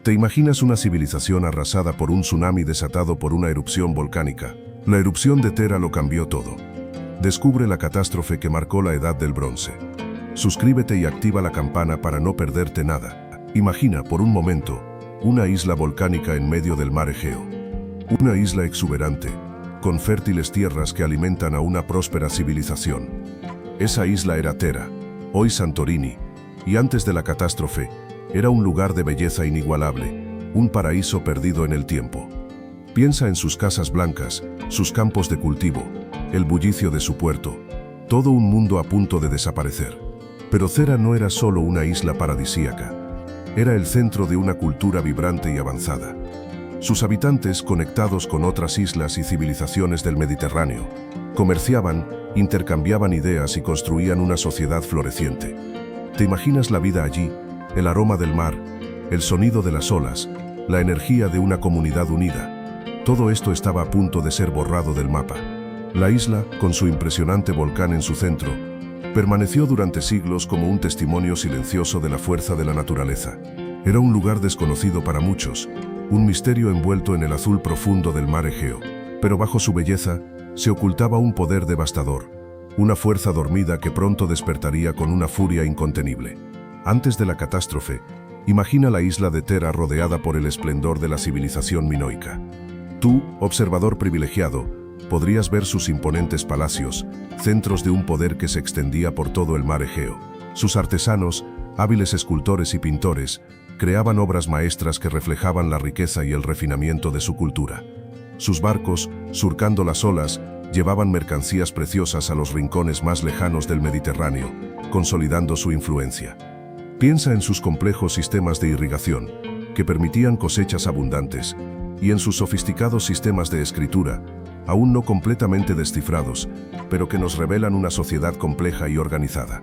Te imaginas una civilización arrasada por un tsunami desatado por una erupción volcánica. La erupción de Tera lo cambió todo. Descubre la catástrofe que marcó la Edad del Bronce. Suscríbete y activa la campana para no perderte nada. Imagina, por un momento, una isla volcánica en medio del mar Egeo. Una isla exuberante, con fértiles tierras que alimentan a una próspera civilización. Esa isla era Tera, hoy Santorini, y antes de la catástrofe, era un lugar de belleza inigualable, un paraíso perdido en el tiempo. Piensa en sus casas blancas, sus campos de cultivo, el bullicio de su puerto, todo un mundo a punto de desaparecer. Pero Tera no era solo una isla paradisíaca, era el centro de una cultura vibrante y avanzada. Sus habitantes, conectados con otras islas y civilizaciones del Mediterráneo, comerciaban, intercambiaban ideas y construían una sociedad floreciente. ¿Te imaginas la vida allí? El aroma del mar, el sonido de las olas, la energía de una comunidad unida. Todo esto estaba a punto de ser borrado del mapa. La isla, con su impresionante volcán en su centro, permaneció durante siglos como un testimonio silencioso de la fuerza de la naturaleza. Era un lugar desconocido para muchos, un misterio envuelto en el azul profundo del mar Egeo. Pero bajo su belleza se ocultaba un poder devastador, una fuerza dormida que pronto despertaría con una furia incontenible. Antes de la catástrofe, imagina la isla de Tera rodeada por el esplendor de la civilización minoica. Tú, observador privilegiado, podrías ver sus imponentes palacios, centros de un poder que se extendía por todo el mar Egeo. Sus artesanos, hábiles escultores y pintores, creaban obras maestras que reflejaban la riqueza y el refinamiento de su cultura. Sus barcos, surcando las olas, llevaban mercancías preciosas a los rincones más lejanos del Mediterráneo, consolidando su influencia. Piensa en sus complejos sistemas de irrigación, que permitían cosechas abundantes, y en sus sofisticados sistemas de escritura, aún no completamente descifrados, pero que nos revelan una sociedad compleja y organizada.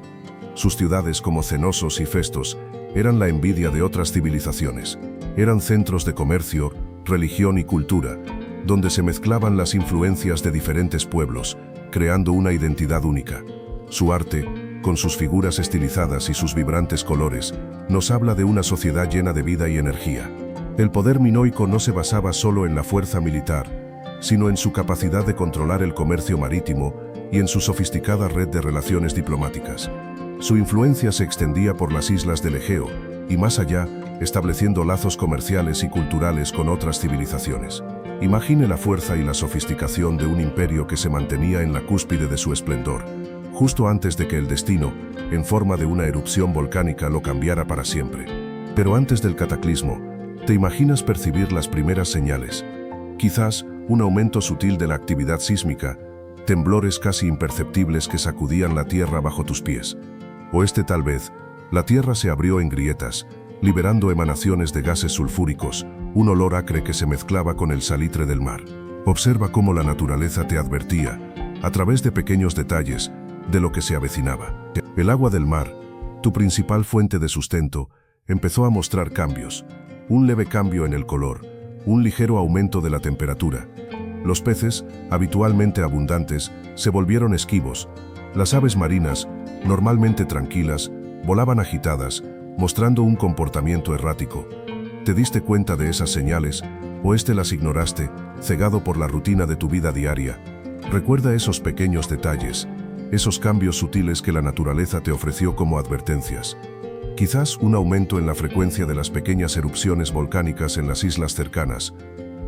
Sus ciudades como Cenosos y Festos eran la envidia de otras civilizaciones. Eran centros de comercio, religión y cultura, donde se mezclaban las influencias de diferentes pueblos, creando una identidad única. Su arte, con sus figuras estilizadas y sus vibrantes colores, nos habla de una sociedad llena de vida y energía. El poder minoico no se basaba solo en la fuerza militar, sino en su capacidad de controlar el comercio marítimo y en su sofisticada red de relaciones diplomáticas. Su influencia se extendía por las islas del Egeo y más allá, estableciendo lazos comerciales y culturales con otras civilizaciones. Imagine la fuerza y la sofisticación de un imperio que se mantenía en la cúspide de su esplendor, justo antes de que el destino, en forma de una erupción volcánica, lo cambiara para siempre. Pero antes del cataclismo, ¿te imaginas percibir las primeras señales? Quizás un aumento sutil de la actividad sísmica, temblores casi imperceptibles que sacudían la tierra bajo tus pies. O tal vez, la tierra se abrió en grietas, liberando emanaciones de gases sulfúricos, un olor acre que se mezclaba con el salitre del mar. Observa cómo la naturaleza te advertía, a través de pequeños detalles, de lo que se avecinaba. El agua del mar, tu principal fuente de sustento, empezó a mostrar cambios. Un leve cambio en el color, un ligero aumento de la temperatura. Los peces, habitualmente abundantes, se volvieron esquivos. Las aves marinas, normalmente tranquilas, volaban agitadas, mostrando un comportamiento errático. ¿Te diste cuenta de esas señales, o las ignoraste, cegado por la rutina de tu vida diaria? Recuerda esos pequeños detalles, esos cambios sutiles que la naturaleza te ofreció como advertencias. Quizás un aumento en la frecuencia de las pequeñas erupciones volcánicas en las islas cercanas,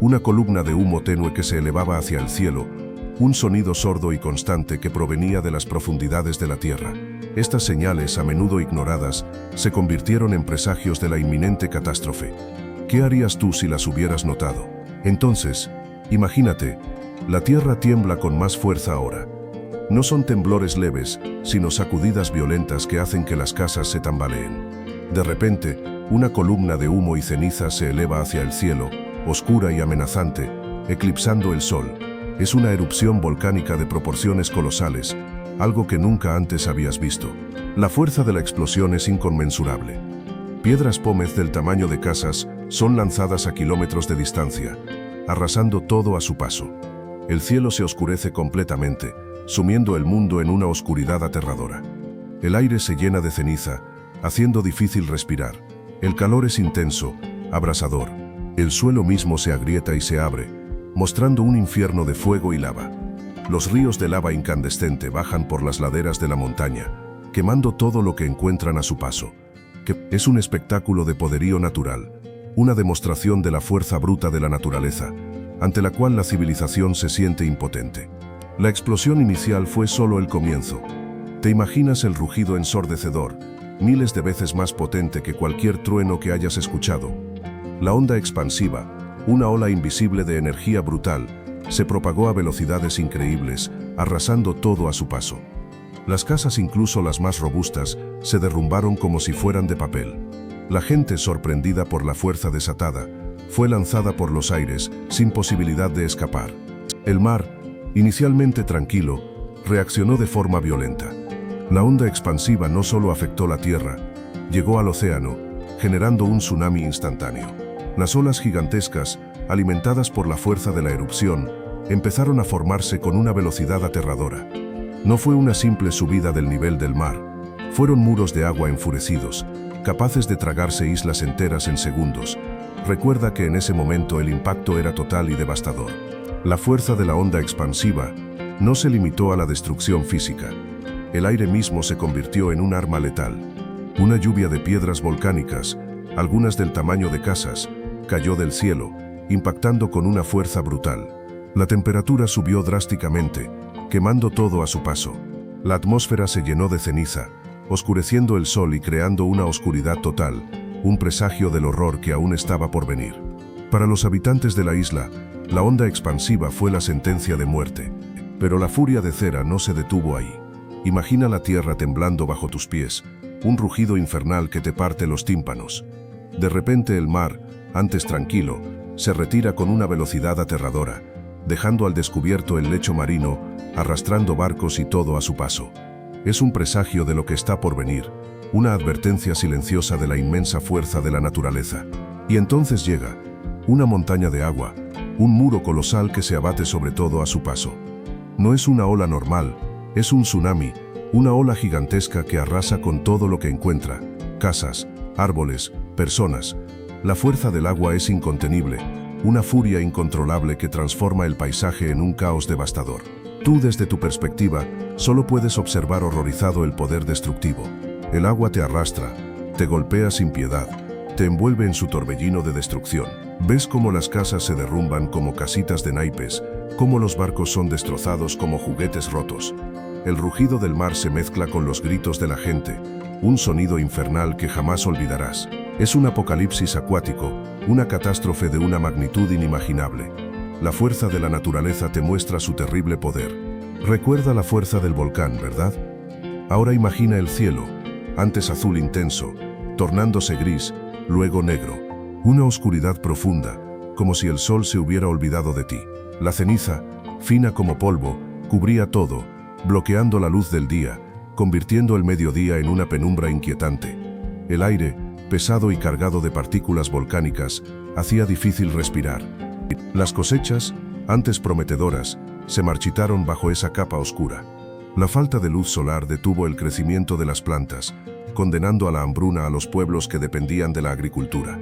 una columna de humo tenue que se elevaba hacia el cielo, un sonido sordo y constante que provenía de las profundidades de la tierra. Estas señales, a menudo ignoradas, se convirtieron en presagios de la inminente catástrofe. ¿Qué harías tú si las hubieras notado? Entonces, imagínate, la tierra tiembla con más fuerza ahora. No son temblores leves, sino sacudidas violentas que hacen que las casas se tambaleen. De repente, una columna de humo y ceniza se eleva hacia el cielo, oscura y amenazante, eclipsando el sol. Es una erupción volcánica de proporciones colosales, algo que nunca antes habías visto. La fuerza de la explosión es inconmensurable. Piedras pómez del tamaño de casas son lanzadas a kilómetros de distancia, arrasando todo a su paso. El cielo se oscurece completamente, sumiendo el mundo en una oscuridad aterradora. El aire se llena de ceniza, haciendo difícil respirar. El calor es intenso, abrasador. El suelo mismo se agrieta y se abre, mostrando un infierno de fuego y lava. Los ríos de lava incandescente bajan por las laderas de la montaña, quemando todo lo que encuentran a su paso. Que es un espectáculo de poderío natural, una demostración de la fuerza bruta de la naturaleza, ante la cual la civilización se siente impotente. La explosión inicial fue solo el comienzo. ¿Te imaginas el rugido ensordecedor, miles de veces más potente que cualquier trueno que hayas escuchado? La onda expansiva, una ola invisible de energía brutal, se propagó a velocidades increíbles, arrasando todo a su paso. Las casas, incluso las más robustas, se derrumbaron como si fueran de papel. La gente, sorprendida por la fuerza desatada, fue lanzada por los aires, sin posibilidad de escapar. El mar, inicialmente tranquilo, reaccionó de forma violenta. La onda expansiva no solo afectó la tierra, llegó al océano, generando un tsunami instantáneo. Las olas gigantescas, alimentadas por la fuerza de la erupción, empezaron a formarse con una velocidad aterradora. No fue una simple subida del nivel del mar, fueron muros de agua enfurecidos, capaces de tragarse islas enteras en segundos. Recuerda que en ese momento el impacto era total y devastador. La fuerza de la onda expansiva no se limitó a la destrucción física. El aire mismo se convirtió en un arma letal. Una lluvia de piedras volcánicas, algunas del tamaño de casas, cayó del cielo, impactando con una fuerza brutal. La temperatura subió drásticamente, quemando todo a su paso. La atmósfera se llenó de ceniza, oscureciendo el sol y creando una oscuridad total, un presagio del horror que aún estaba por venir. Para los habitantes de la isla, la onda expansiva fue la sentencia de muerte. Pero la furia de Cera no se detuvo ahí. Imagina la tierra temblando bajo tus pies, un rugido infernal que te parte los tímpanos. De repente el mar, antes tranquilo, se retira con una velocidad aterradora, dejando al descubierto el lecho marino, arrastrando barcos y todo a su paso. Es un presagio de lo que está por venir, una advertencia silenciosa de la inmensa fuerza de la naturaleza. Y entonces llega una montaña de agua, un muro colosal que se abate sobre todo a su paso. No es una ola normal, es un tsunami, una ola gigantesca que arrasa con todo lo que encuentra: casas, árboles, personas. La fuerza del agua es incontenible, una furia incontrolable que transforma el paisaje en un caos devastador. Tú, desde tu perspectiva, solo puedes observar horrorizado el poder destructivo. El agua te arrastra, te golpea sin piedad, te envuelve en su torbellino de destrucción. Ves cómo las casas se derrumban como casitas de naipes, cómo los barcos son destrozados como juguetes rotos. El rugido del mar se mezcla con los gritos de la gente, un sonido infernal que jamás olvidarás. Es un apocalipsis acuático, una catástrofe de una magnitud inimaginable. La fuerza de la naturaleza te muestra su terrible poder. Recuerda la fuerza del volcán, ¿verdad? Ahora imagina el cielo, antes azul intenso, tornándose gris, luego negro. Una oscuridad profunda, como si el sol se hubiera olvidado de ti. La ceniza, fina como polvo, cubría todo, bloqueando la luz del día, convirtiendo el mediodía en una penumbra inquietante. El aire, pesado y cargado de partículas volcánicas, hacía difícil respirar. Las cosechas, antes prometedoras, se marchitaron bajo esa capa oscura. La falta de luz solar detuvo el crecimiento de las plantas, condenando a la hambruna a los pueblos que dependían de la agricultura.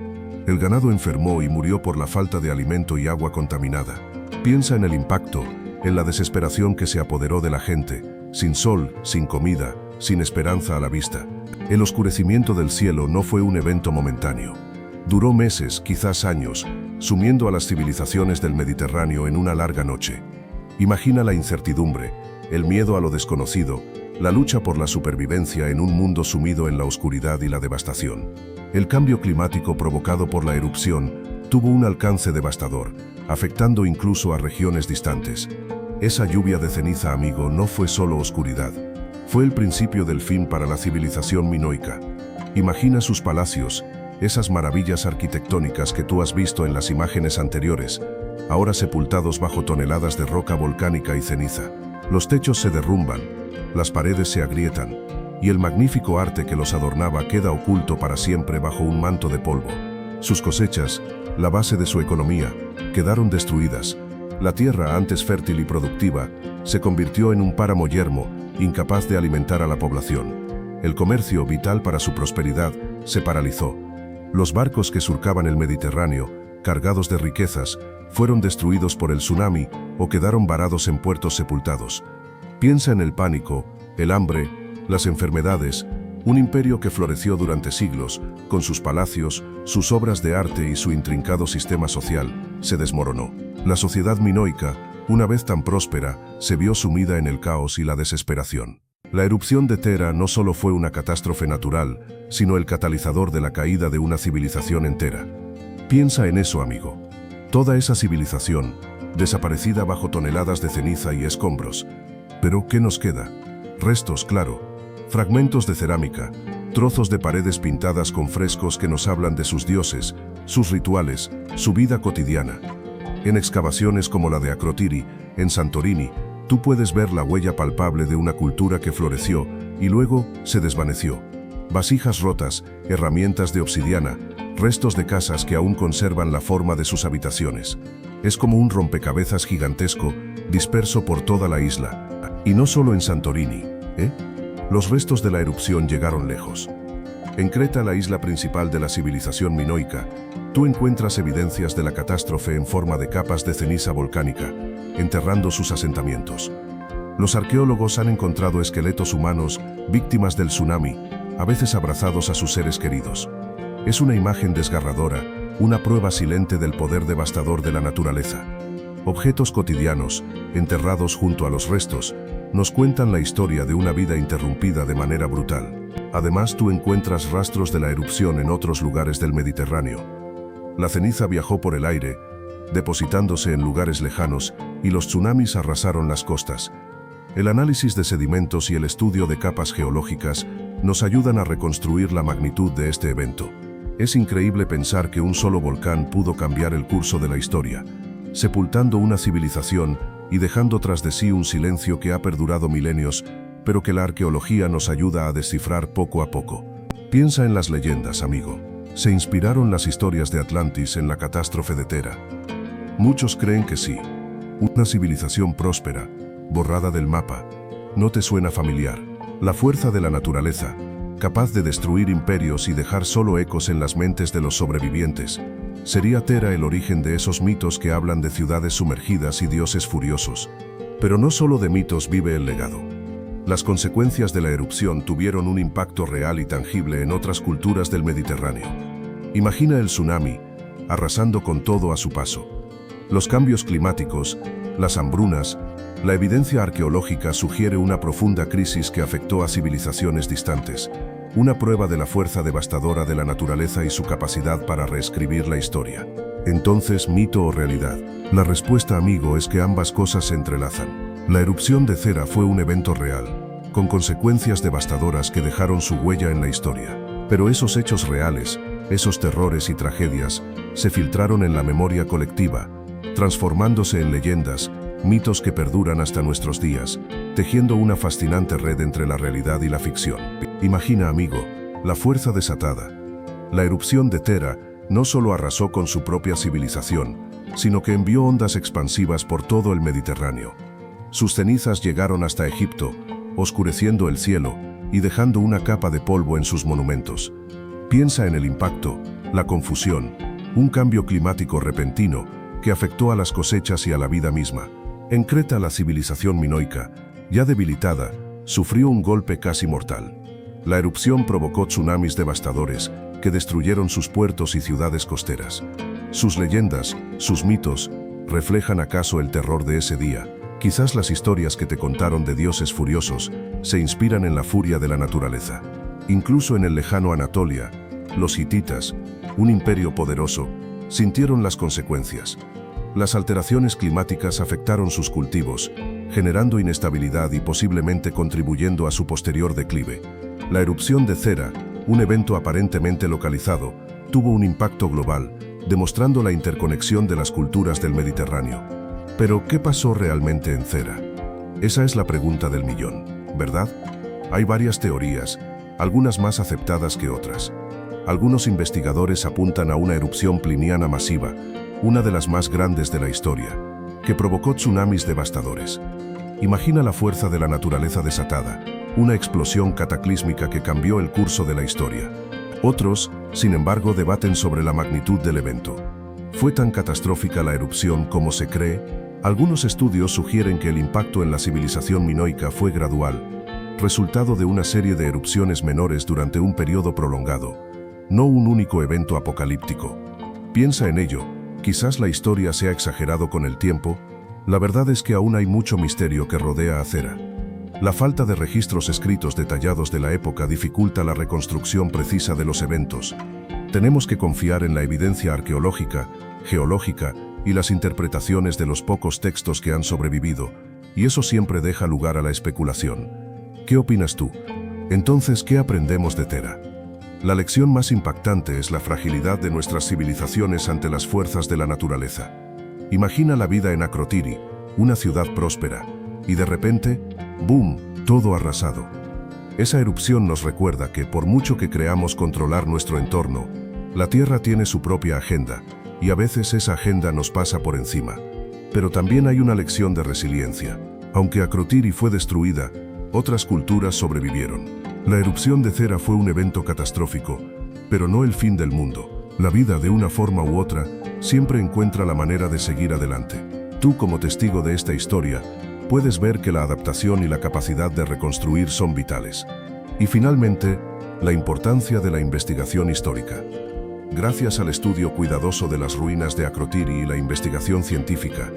El ganado enfermó y murió por la falta de alimento y agua contaminada. Piensa en el impacto, en la desesperación que se apoderó de la gente, sin sol, sin comida, sin esperanza a la vista. El oscurecimiento del cielo no fue un evento momentáneo. Duró meses, quizás años, sumiendo a las civilizaciones del Mediterráneo en una larga noche. Imagina la incertidumbre, el miedo a lo desconocido, la lucha por la supervivencia en un mundo sumido en la oscuridad y la devastación. El cambio climático provocado por la erupción tuvo un alcance devastador, afectando incluso a regiones distantes. Esa lluvia de ceniza, amigo, no fue solo oscuridad. Fue el principio del fin para la civilización minoica. Imagina sus palacios, esas maravillas arquitectónicas que tú has visto en las imágenes anteriores, ahora sepultados bajo toneladas de roca volcánica y ceniza. Los techos se derrumban, las paredes se agrietan, y el magnífico arte que los adornaba queda oculto para siempre bajo un manto de polvo. Sus cosechas, la base de su economía, quedaron destruidas. La tierra, antes fértil y productiva, se convirtió en un páramo yermo, incapaz de alimentar a la población. El comercio, vital para su prosperidad, se paralizó. Los barcos que surcaban el Mediterráneo, cargados de riquezas, fueron destruidos por el tsunami o quedaron varados en puertos sepultados. Piensa en el pánico, el hambre, las enfermedades, un imperio que floreció durante siglos, con sus palacios, sus obras de arte y su intrincado sistema social, se desmoronó. La sociedad minoica, una vez tan próspera, se vio sumida en el caos y la desesperación. La erupción de Thera no solo fue una catástrofe natural, sino el catalizador de la caída de una civilización entera. Piensa en eso, amigo. Toda esa civilización, desaparecida bajo toneladas de ceniza y escombros. Pero, ¿qué nos queda? Restos, claro. Fragmentos de cerámica, trozos de paredes pintadas con frescos que nos hablan de sus dioses, sus rituales, su vida cotidiana. En excavaciones como la de Akrotiri, en Santorini, tú puedes ver la huella palpable de una cultura que floreció y luego se desvaneció. Vasijas rotas, herramientas de obsidiana, restos de casas que aún conservan la forma de sus habitaciones. Es como un rompecabezas gigantesco, disperso por toda la isla. Y no solo en Santorini, Los restos de la erupción llegaron lejos. En Creta, la isla principal de la civilización minoica, tú encuentras evidencias de la catástrofe en forma de capas de ceniza volcánica, enterrando sus asentamientos. Los arqueólogos han encontrado esqueletos humanos, víctimas del tsunami, a veces abrazados a sus seres queridos. Es una imagen desgarradora, una prueba silente del poder devastador de la naturaleza. Objetos cotidianos, enterrados junto a los restos, nos cuentan la historia de una vida interrumpida de manera brutal. Además, tú encuentras rastros de la erupción en otros lugares del Mediterráneo. La ceniza viajó por el aire, depositándose en lugares lejanos, y los tsunamis arrasaron las costas. El análisis de sedimentos y el estudio de capas geológicas nos ayudan a reconstruir la magnitud de este evento. Es increíble pensar que un solo volcán pudo cambiar el curso de la historia, sepultando una civilización y dejando tras de sí un silencio que ha perdurado milenios, pero que la arqueología nos ayuda a descifrar poco a poco. Piensa en las leyendas, amigo. ¿Se inspiraron las historias de Atlantis en la catástrofe de Thera? Muchos creen que sí. Una civilización próspera, borrada del mapa. ¿No te suena familiar? La fuerza de la naturaleza, capaz de destruir imperios y dejar solo ecos en las mentes de los sobrevivientes. ¿Sería Thera el origen de esos mitos que hablan de ciudades sumergidas y dioses furiosos? Pero no solo de mitos vive el legado. Las consecuencias de la erupción tuvieron un impacto real y tangible en otras culturas del Mediterráneo. Imagina el tsunami, arrasando con todo a su paso. Los cambios climáticos, las hambrunas, la evidencia arqueológica sugiere una profunda crisis que afectó a civilizaciones distantes, una prueba de la fuerza devastadora de la naturaleza y su capacidad para reescribir la historia. Entonces, ¿mito o realidad? La respuesta, amigo, es que ambas cosas se entrelazan. La erupción de Thera fue un evento real, con consecuencias devastadoras que dejaron su huella en la historia. Pero esos hechos reales, esos terrores y tragedias, se filtraron en la memoria colectiva, transformándose en leyendas, mitos que perduran hasta nuestros días, tejiendo una fascinante red entre la realidad y la ficción. Imagina, amigo, la fuerza desatada. La erupción de Thera no solo arrasó con su propia civilización, sino que envió ondas expansivas por todo el Mediterráneo. Sus cenizas llegaron hasta Egipto, oscureciendo el cielo y dejando una capa de polvo en sus monumentos. Piensa en el impacto, la confusión, un cambio climático repentino que afectó a las cosechas y a la vida misma. En Creta, la civilización minoica, ya debilitada, sufrió un golpe casi mortal. La erupción provocó tsunamis devastadores que destruyeron sus puertos y ciudades costeras. Sus leyendas, sus mitos, ¿reflejan acaso el terror de ese día? Quizás las historias que te contaron de dioses furiosos se inspiran en la furia de la naturaleza. Incluso en el lejano Anatolia, los hititas, un imperio poderoso, sintieron las consecuencias. Las alteraciones climáticas afectaron sus cultivos, generando inestabilidad y posiblemente contribuyendo a su posterior declive. La erupción de Thera, un evento aparentemente localizado, tuvo un impacto global, demostrando la interconexión de las culturas del Mediterráneo. Pero, ¿qué pasó realmente en Thera? Esa es la pregunta del millón, ¿verdad? Hay varias teorías, algunas más aceptadas que otras. Algunos investigadores apuntan a una erupción pliniana masiva, una de las más grandes de la historia, que provocó tsunamis devastadores. Imagina la fuerza de la naturaleza desatada, una explosión cataclísmica que cambió el curso de la historia. Otros, sin embargo, debaten sobre la magnitud del evento. ¿Fue tan catastrófica la erupción como se cree? Algunos estudios sugieren que el impacto en la civilización minoica fue gradual, resultado de una serie de erupciones menores durante un periodo prolongado, no un único evento apocalíptico. Piensa en ello, quizás la historia se ha exagerado con el tiempo. La verdad es que aún hay mucho misterio que rodea a Thera. La falta de registros escritos detallados de la época dificulta la reconstrucción precisa de los eventos. Tenemos que confiar en la evidencia arqueológica, geológica y las interpretaciones de los pocos textos que han sobrevivido, y eso siempre deja lugar a la especulación. ¿Qué opinas tú? Entonces, ¿qué aprendemos de Thera? La lección más impactante es la fragilidad de nuestras civilizaciones ante las fuerzas de la naturaleza. Imagina la vida en Akrotiri, una ciudad próspera, y de repente, ¡boom!, todo arrasado. Esa erupción nos recuerda que, por mucho que creamos controlar nuestro entorno, la Tierra tiene su propia agenda, y a veces esa agenda nos pasa por encima. Pero también hay una lección de resiliencia. Aunque Akrotiri fue destruida, otras culturas sobrevivieron. La erupción de Thera fue un evento catastrófico, pero no el fin del mundo. La vida, de una forma u otra, siempre encuentra la manera de seguir adelante. Tú, como testigo de esta historia, puedes ver que la adaptación y la capacidad de reconstruir son vitales. Y finalmente, la importancia de la investigación histórica. Gracias al estudio cuidadoso de las ruinas de Akrotiri y la investigación científica,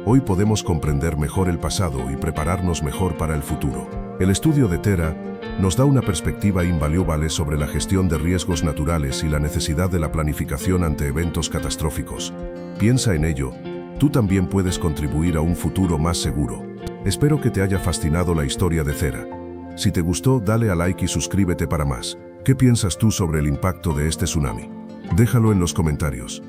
hoy podemos comprender mejor el pasado y prepararnos mejor para el futuro. El estudio de Thera nos da una perspectiva invaluable sobre la gestión de riesgos naturales y la necesidad de la planificación ante eventos catastróficos. Piensa en ello, tú también puedes contribuir a un futuro más seguro. Espero que te haya fascinado la historia de Thera. Si te gustó, dale a like y suscríbete para más. ¿Qué piensas tú sobre el impacto de este tsunami? Déjalo en los comentarios.